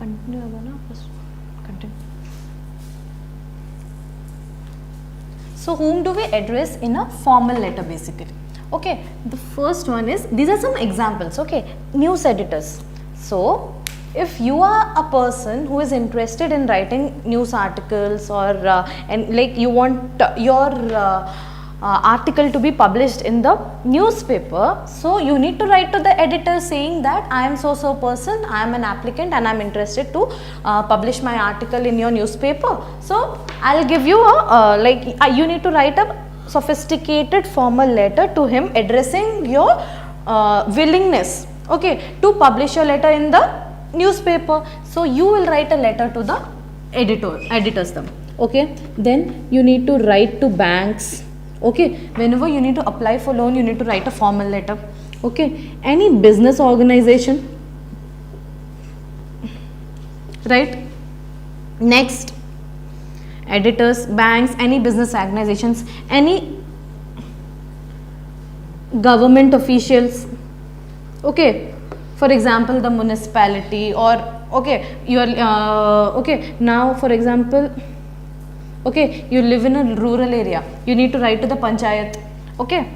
continue first. Continue. So whom do we address in a formal letter basically? Okay, the first one is, these are some examples, okay, news editors. So if you are a person who is interested in writing news articles or and like you want your article to be published in the newspaper, so you need to write to the editor saying that I am so person, I am an applicant and I am interested to publish my article in your newspaper. So I will give you a you need to write a sophisticated formal letter to him addressing your willingness, okay, to publish your letter in the newspaper. So you will write a letter to the editors them, okay. Then you need to write to banks, okay. Whenever you need to apply for loan, you need to write a formal letter, okay. Any business organization, right? Next, editors, banks, any business organizations, any government officials, okay. For example, the municipality, or okay, you are okay. Now, for example, okay, you live in a rural area, you need to write to the panchayat, okay.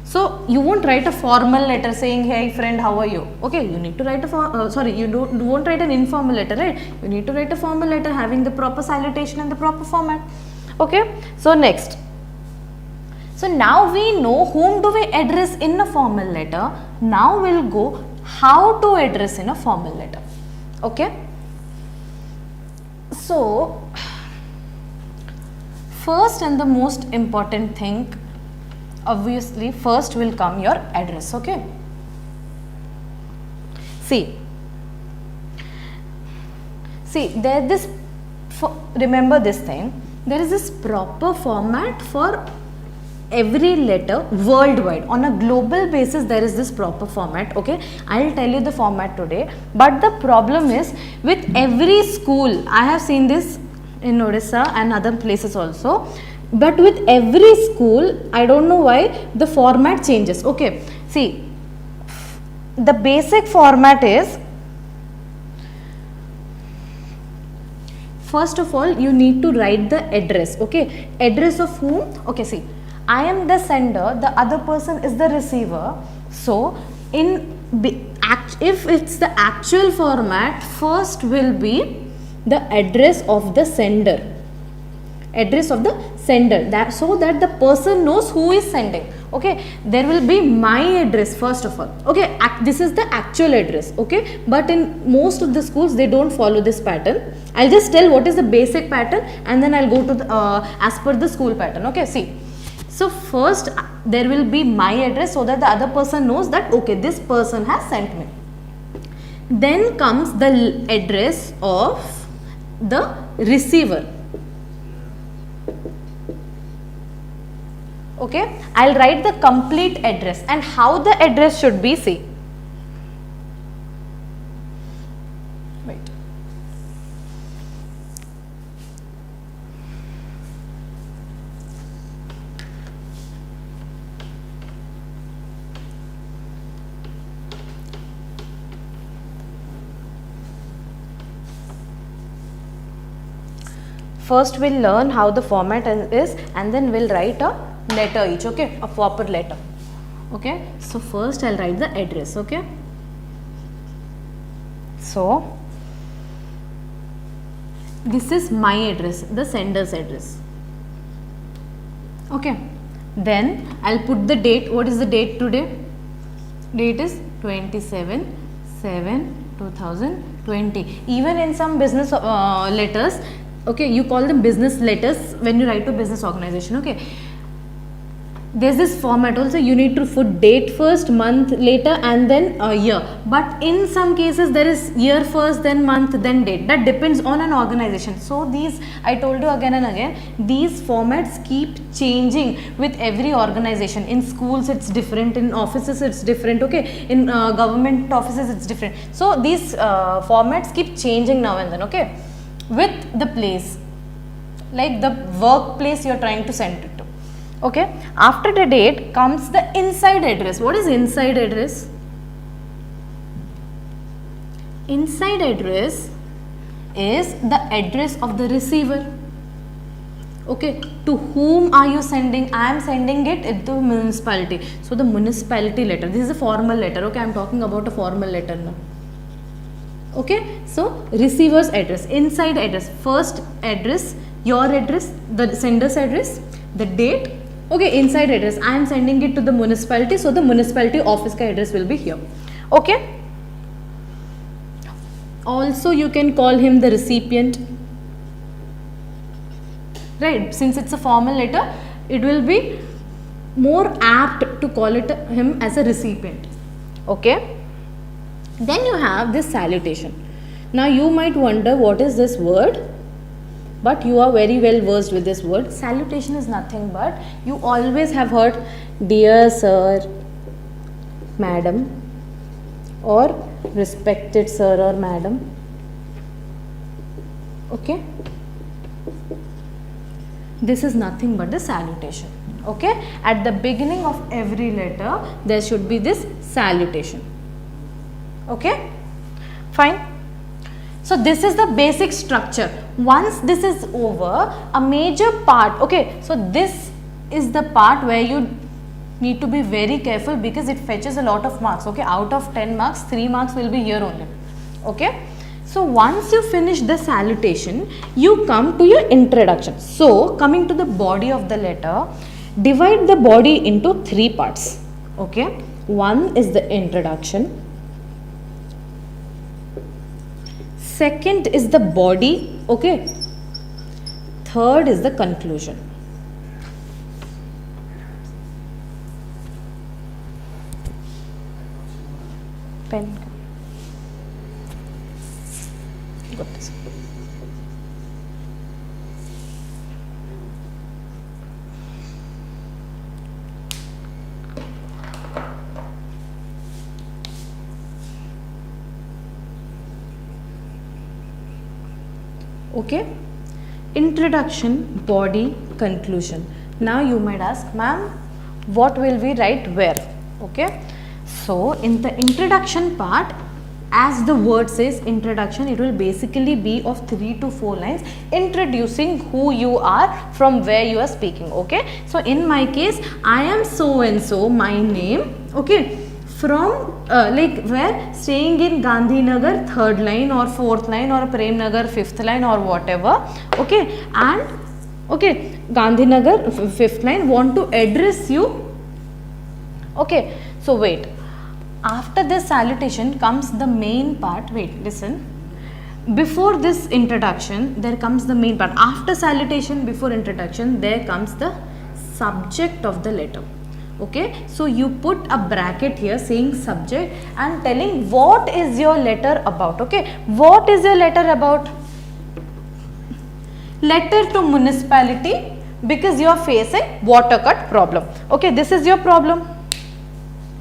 So you won't write a formal letter saying, hey friend, how are you? Okay, you need to write a you won't write an informal letter, right? You need to write a formal letter having the proper salutation and the proper format, okay. So next, so now we know whom do we address in a formal letter. Now we'll go how to address in a formal letter, okay. So first and the most important thing, obviously first will come your address, okay. See there this, remember this thing, there is this proper format for every letter worldwide. On a global basis there is this proper format, okay. I will tell you the format today, but the problem is with every school, I have seen this in Odisha and other places also, but with every school I don't know why the format changes, okay. See, the basic format is, first of all you need to write the address, okay. Address of whom? Okay, see, I am the sender, the other person is the receiver. So if it's the actual format, first will be the address of the sender, that so that the person knows who is sending, okay. There will be my address first of all, okay. This is the actual address, okay, but in most of the schools they don't follow this pattern. I'll just tell what is the basic pattern and then I'll go to the, as per the school pattern, okay. See, so first there will be my address so that the other person knows that okay, this person has sent me. Then comes the address of the receiver, okay. I'll write the complete address, and how the address should be, see, wait, first we'll learn how the format is and then we'll write a letter each, okay, a proper letter, okay. So first I'll write the address, okay. So this is my address, the sender's address, okay. Then I'll put the date. What is the date today? Date is 27/7/2020. Even in some business letters, okay, you call them business letters when you write to business organization, okay. There's this format also, you need to put date first, month later and then year, but in some cases there is year first, then month, then date. That depends on an organization. So these, I told you again and again, these formats keep changing with every organization. In schools it's different, in offices it's different, okay, in government offices it's different. So these formats keep changing now and then, okay, with the place, like the workplace you're trying to send it to, okay. After the date comes the inside address. What is inside address? Inside address is the address of the receiver. Okay, to whom are you sending? I am sending it at the municipality. So the municipality letter, this is a formal letter. Okay, I am talking about a formal letter now. Okay, so receiver's address, inside address, first address, your address, the sender's address, the date. Okay, inside address, I am sending it to the municipality, so the municipality office ka address will be here. Okay, also you can call him the recipient, right? Since it's a formal letter, it will be more apt to call it him as a recipient. Okay, then you have this salutation. Now you might wonder what is this word, but you are very well versed with this word. Salutation is nothing but, you always have heard dear sir, madam, or respected sir or madam. Okay, this is nothing but the salutation. Okay, at the beginning of every letter there should be this salutation. Okay, fine. So this is the basic structure. Once this is over, a major part, okay, so this is the part where you need to be very careful because it fetches a lot of marks. Okay, out of 10 marks, 3 marks will be here only. Okay, so once you finish the salutation, you come to your introduction. So coming to the body of the letter, divide the body into 3 parts. Okay, one is the introduction, second is the body, okay, third is the conclusion. Pen. Got this. Okay, introduction, body, conclusion. Now you might ask, ma'am, what will we write where? Okay, so in the introduction part, as the word says introduction, it will basically be of 3 to 4 lines introducing who you are, from where you are speaking. Okay, so in my case, I am so and so, my name. Okay, from like where, staying in Gandhinagar 3rd line or 4th line or Prem Nagar 5th line or whatever. Okay, and okay, Gandhinagar 5th line, want to address you. Okay, so wait, after this salutation comes the main part. Wait, listen, before this introduction there comes the main part. After salutation, before introduction, there comes the subject of the letter. Okay, so you put a bracket here saying subject and telling what is your letter about. Okay, what is your letter about? Letter to municipality, because you are facing water cut problem. Okay, this is your problem,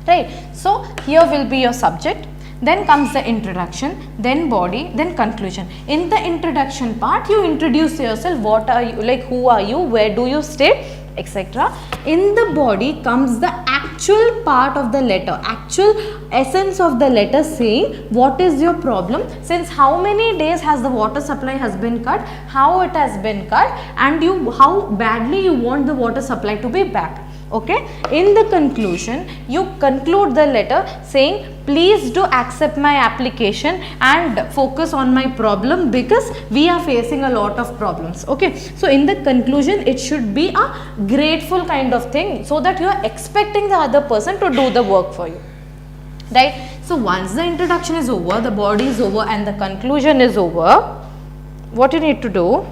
right? So here will be your subject, then comes the introduction, then body, then conclusion. In the introduction part, you introduce yourself, what are you, like who are you, where do you stay, etc. In the body comes the actual part of the letter, actual essence of the letter, saying what is your problem, since how many days has the water supply has been cut, how it has been cut, and you, how badly you want the water supply to be back. Okay, in the conclusion, you conclude the letter saying please do accept my application and focus on my problem because we are facing a lot of problems. Okay, so in the conclusion it should be a grateful kind of thing, so that you are expecting the other person to do the work for you, right? So once the introduction is over, the body is over and the conclusion is over, what you need to do,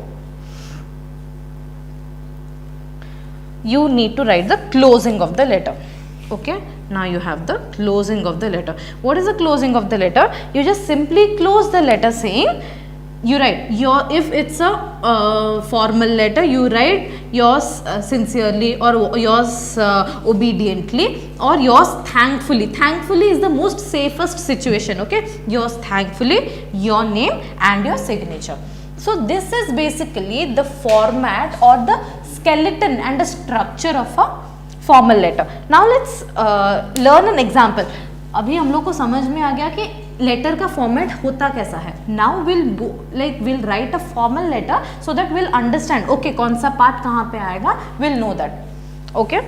you need to write the closing of the letter. Okay, now you have the closing of the letter. What is the closing of the letter? You just simply close the letter saying, you write your, if it's a formal letter, you write yours sincerely or yours obediently or yours thankfully. Thankfully is the most safest situation. Okay, yours thankfully, your name and your signature. So this is basically the format or the skeleton and the structure of a formal letter. Now let's learn an example. अभी हम लोग को समझ में आ गया कि letter का format होता कैसा है. Now will write a formal letter so that will understand okay कौन सा पार्ट कहाँ पे आएगा, will know that. Okay.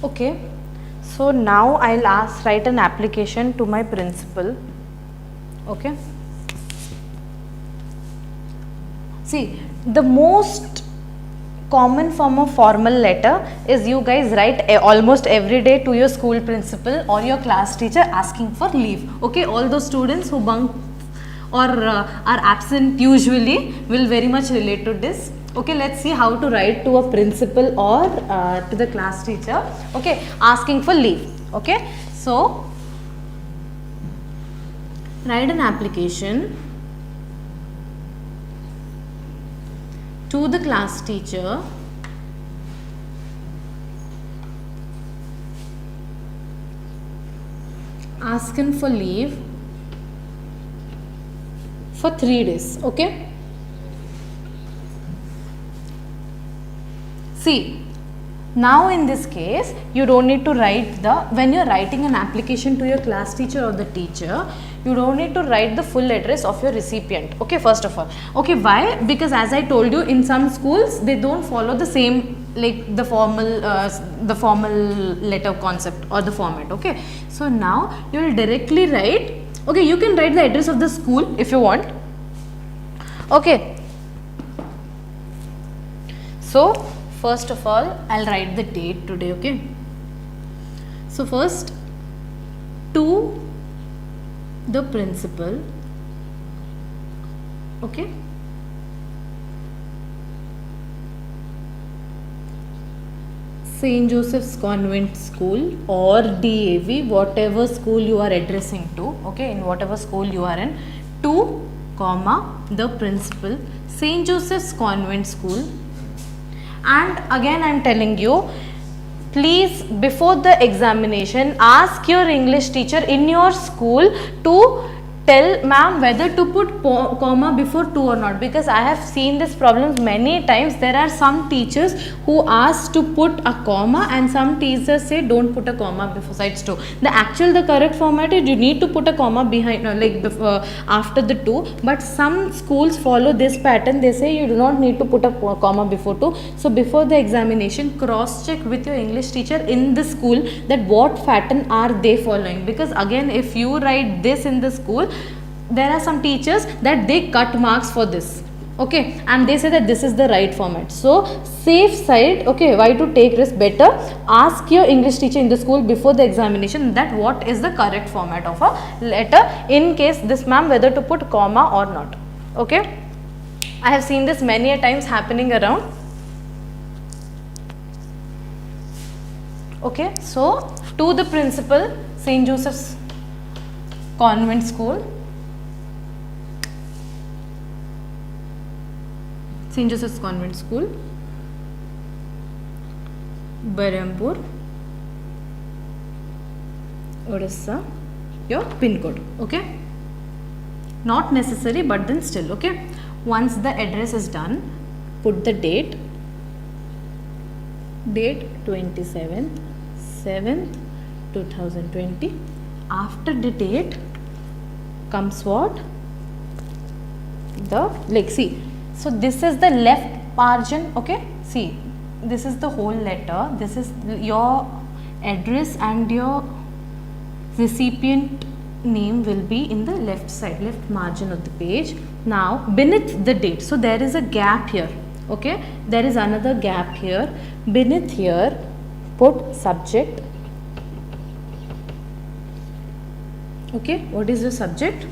Okay, so now I'll write an application to my principal. Okay. See, the most common form of formal letter is you guys write almost every day to your school principal or your class teacher asking for leave. Okay, all those students who bunk or are absent usually will very much relate to this. Okay, let's see how to write to a principal or to the class teacher, okay, asking for leave. Okay, so write an application to the class teacher asking for leave for 3 days. Okay. See, now in this case, you don't need to write when you're writing an application to your class teacher or the teacher, you don't need to write the full address of your recipient. Okay, first of all. Okay, why? Because as I told you, in some schools, they don't follow the same, like the formal letter concept or the format. Okay, so now you will directly write, okay, you can write the address of the school if you want. Okay, so first of all, I'll write the date today, okay. So first, to the principal, okay. St. Joseph's Convent School or DAV, whatever school you are addressing to, okay, in whatever school you are in, to, comma, the principal, St. Joseph's Convent School. And again I am telling you, please before the examination ask your English teacher in your school to tell ma'am whether to put comma before to or not, because I have seen this problem many times. There are some teachers who ask to put a comma and some teachers say don't put a comma besides to. The correct format is you need to put a comma behind after the to, but some schools follow this pattern. They say you do not need to put a comma before to. So before the examination, cross check with your English teacher in the school that what pattern are they following, because again if you write this in the school, there are some teachers that they cut marks for this, okay, and they say that this is the right format. So safe side, okay, why to take risk, better ask your English teacher in the school before the examination that what is the correct format of a letter in case this ma'am whether to put comma or not. Okay, I have seen this many a times happening around. Okay, so to the principal, St. Joseph's Convent School, St. Joseph's Convent School, Berhampur, Odisha, your pin code. Okay, not necessary but then still. Okay, once the address is done, put the date 27th 7th 2020. After the date comes what, the see, so this is the left margin. Okay, see, this is the whole letter, this is your address and your recipient name will be in the left side, left margin of the page. Now beneath the date, so there is a gap here. Okay, there is another gap here. Beneath here, put subject. Okay, what is the subject?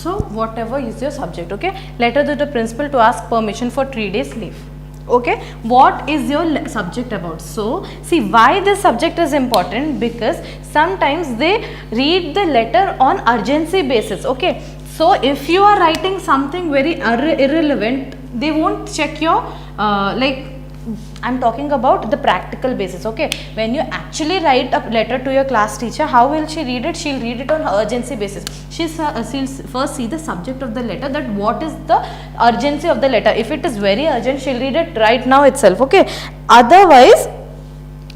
So whatever is your subject, okay. Letter to the principal to ask permission for 3 days leave. Okay, what is your subject about? So see, why this subject is important, because sometimes they read the letter on urgency basis. Okay, so if you are writing something very irrelevant, they won't check your like, I'm talking about the practical basis. Okay, when you actually write a letter to your class teacher, how will she read it? She'll read it on urgency basis. She'll first see the subject of the letter, that what is the urgency of the letter. If it is very urgent, she'll read it right now itself. Okay, otherwise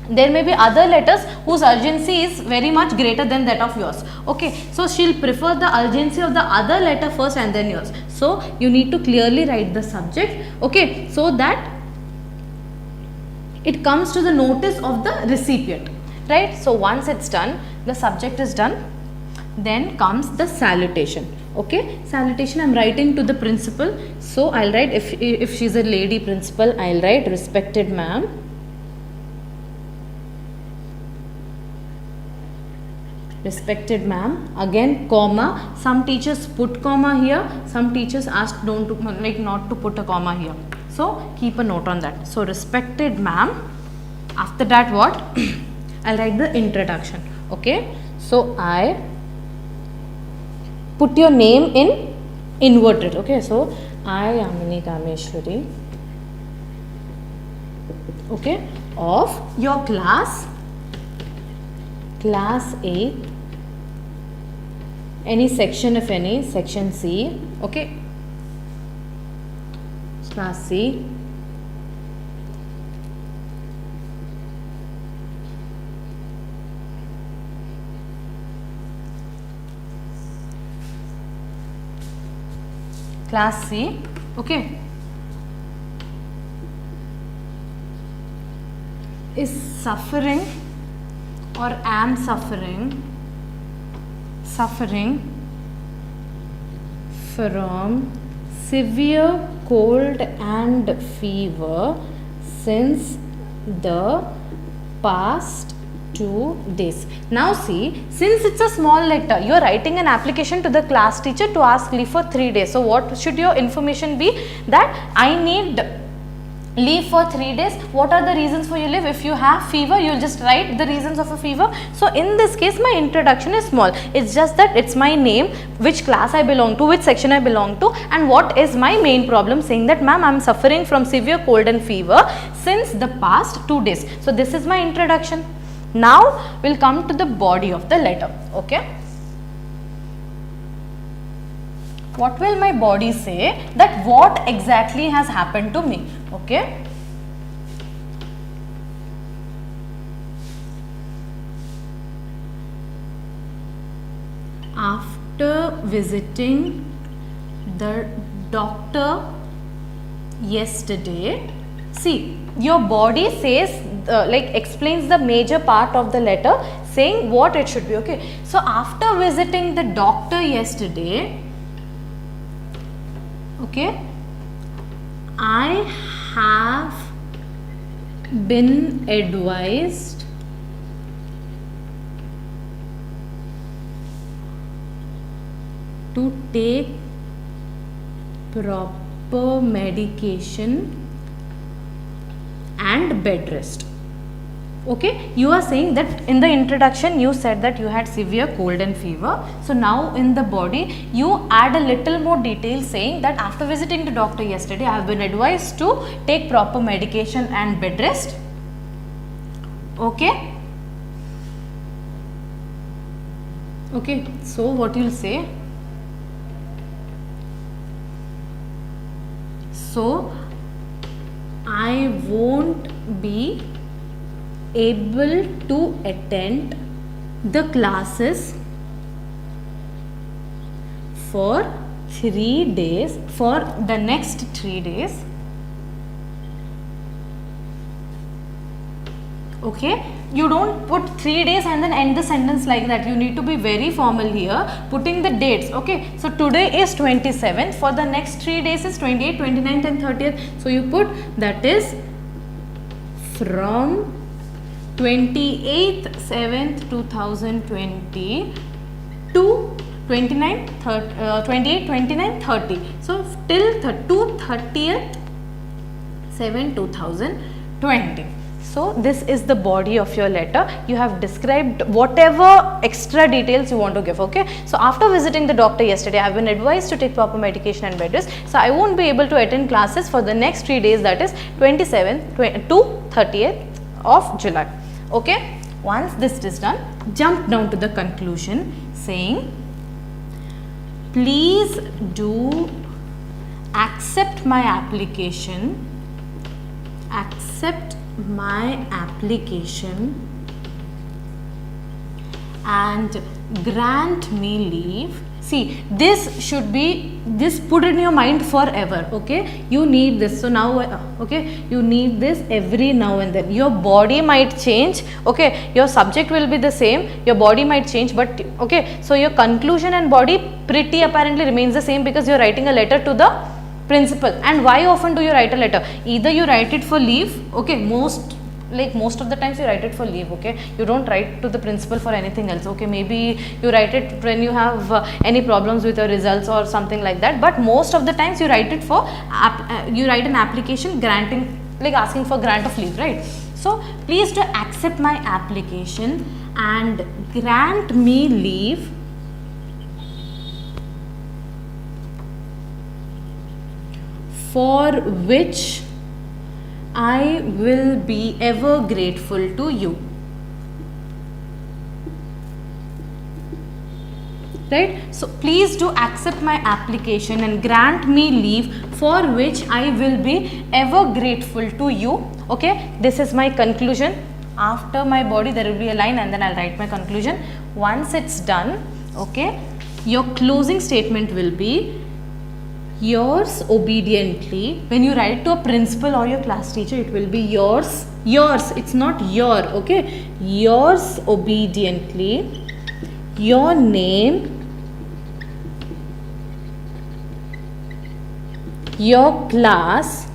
there may be other letters whose urgency is very much greater than that of yours. Okay, so she'll prefer the urgency of the other letter first and then yours. So you need to clearly write the subject. Okay, so that it comes to the notice of the recipient, right? So once it's done, the subject is done, then comes the salutation. Okay, salutation I'm writing to the principal. So I'll write, if she's a lady principal, I'll write respected ma'am, respected ma'am, again comma. Some teachers put comma here, some teachers ask don't to, like, not to put a comma here. So keep a note on that. So respected ma'am, after that what? I'll write the introduction. Okay, so I put your name in inverted. Okay, so I Yamini Kameshwari, okay, of your class 8, any section, if any, section C. Okay, class C, class C. Okay, is suffering or am suffering from severe cold and fever since the past 2 days. Now see, since it's a small letter, you are writing an application to the class teacher to ask leave for 3 days. So what should your information be? That I need leave for 3 days. What are the reasons for your leave? If you have fever, you'll just write the reasons of a fever. So in this case, my introduction is small. It's just that it's my name, which class I belong to, which section I belong to, and what is my main problem, saying that ma'am, I'm suffering from severe cold and fever since the past 2 days. So this is my introduction. Now we'll come to the body of the letter. Okay, what will my body say? That what exactly has happened to me. Okay, after visiting the doctor yesterday, see, your body says like explains the major part of the letter, saying what it should be. Okay, so after visiting the doctor yesterday, okay, I have been advised to take proper medication and bed rest. Okay, you are saying that in the introduction you said that you had severe cold and fever. So now in the body you add a little more detail, saying that after visiting the doctor yesterday, I have been advised to take proper medication and bed rest. Okay. Okay, so what you'll say? So I won't be able to attend the classes for 3 days, for the next 3 days. Okay, you don't put 3 days and then end the sentence like that. You need to be very formal here, putting the dates. Okay, so today is 27th, for the next 3 days is 28th, 29th and 30th. So you put that is from 28th 7th 2020 to 29th 28th 29th 30. So till 30th 7 2020. So this is the body of your letter. You have described whatever extra details you want to give. Okay, so after visiting the doctor yesterday, I have been advised to take proper medication and bed rest. So I won't be able to attend classes for the next 3 days, that is 27th to 30th of July. Okay, once this is done, jump down to the conclusion saying, please do accept my application, and grant me leave. See, this should be, this put in your mind forever. Okay, you need this. So now, okay, you need this every now and then. Your body might change. Okay, your subject will be the same, your body might change, but okay, so your conclusion and body pretty apparently remains the same, because you are writing a letter to the principal. And why often do you write a letter? Either you write it for leave. Okay, most of the times you write it for leave. Okay, you don't write to the principal for anything else. Okay, maybe you write it when you have any problems with your results or something like that, but most of the times you write it for you write an application granting, like asking for grant of leave, right? So please to accept my application and grant me leave for which I will be ever grateful to you. Right? So please do accept my application and grant me leave for which I will be ever grateful to you. Okay, this is my conclusion. After my body there will be a line and then I'll write my conclusion. Once it's done, okay, your closing statement will be yours obediently. When you write to a principal or your class teacher, it will be yours, it's not your. Okay, yours obediently, your name, your class,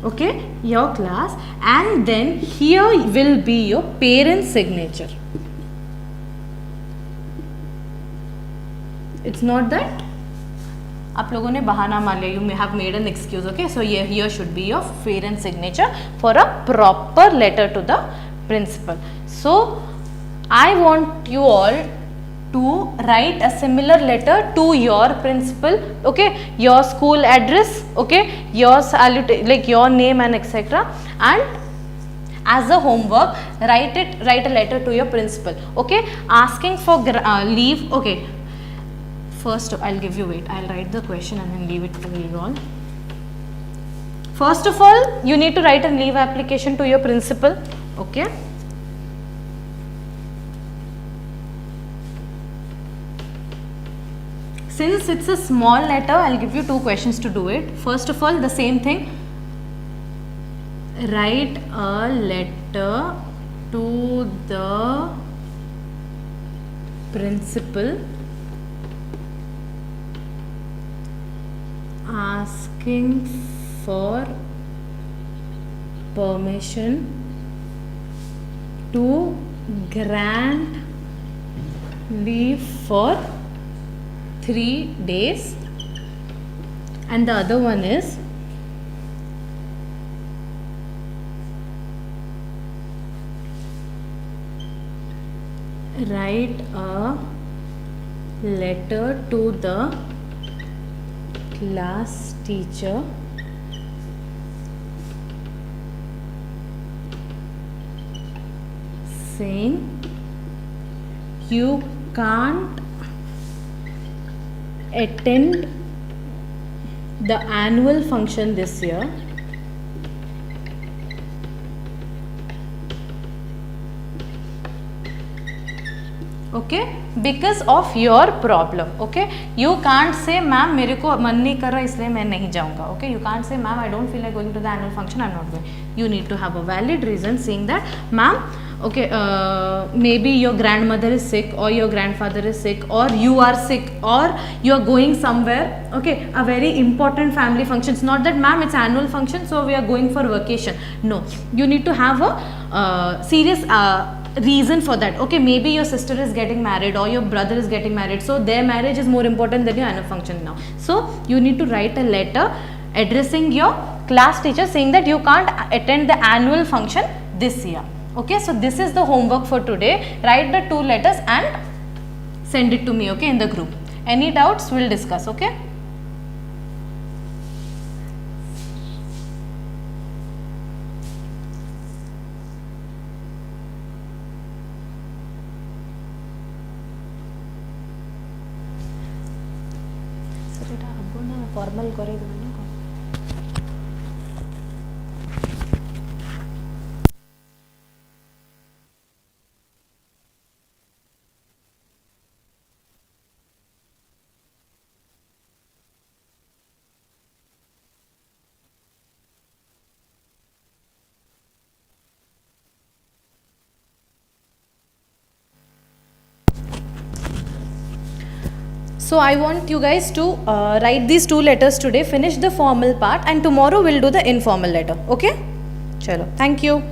okay, your class, and then here will be your parent's signature. It's not that आप लोगों ने बहाना मार लिया, you may have made an excuse. Okay, so here should be your parent signature for a proper letter to the principal. So I want you all to write a similar letter to your principal. Okay, your school address, okay, your like your name and etc. And as a homework, write a letter to your principal. Okay, asking for leave. Okay, first I'll give you, wait, I'll write the question and then leave it to you all. First of all, you need to write a leave application to your principal. Okay, since it's a small letter, I'll give you 2 questions to do it. First of all, the same thing, write a letter to the principal asking for permission to grant leave for 3 days, and the other one is write a letter to the class teacher saying you can't attend the annual function this year okay, because of your problem. Okay, you can't say ma'am मेरे को मन नहीं कर रहा इसलिए मैं नहीं जाऊँगा. Okay, you can't say ma'am I don't feel like going to the annual function, I'm not going. You need to have a valid reason saying that ma'am, okay, maybe your grandmother is sick or your grandfather is sick or you are sick or you are going somewhere, okay, a very important family function. It's not that ma'am it's annual function so we are going for vacation. No, you need to have a serious reason for that. Okay, maybe your sister is getting married or your brother is getting married, so their marriage is more important than your annual function now. So you need to write a letter addressing your class teacher saying that you can't attend the annual function this year. Okay, so this is the homework for today. Write the 2 letters and send it to me, okay, in the group. Any doubts, we'll discuss, okay. Formal So I want you guys to write these 2 letters today, finish the formal part, and tomorrow we'll do the informal letter. Okay? Chalo. Thank you.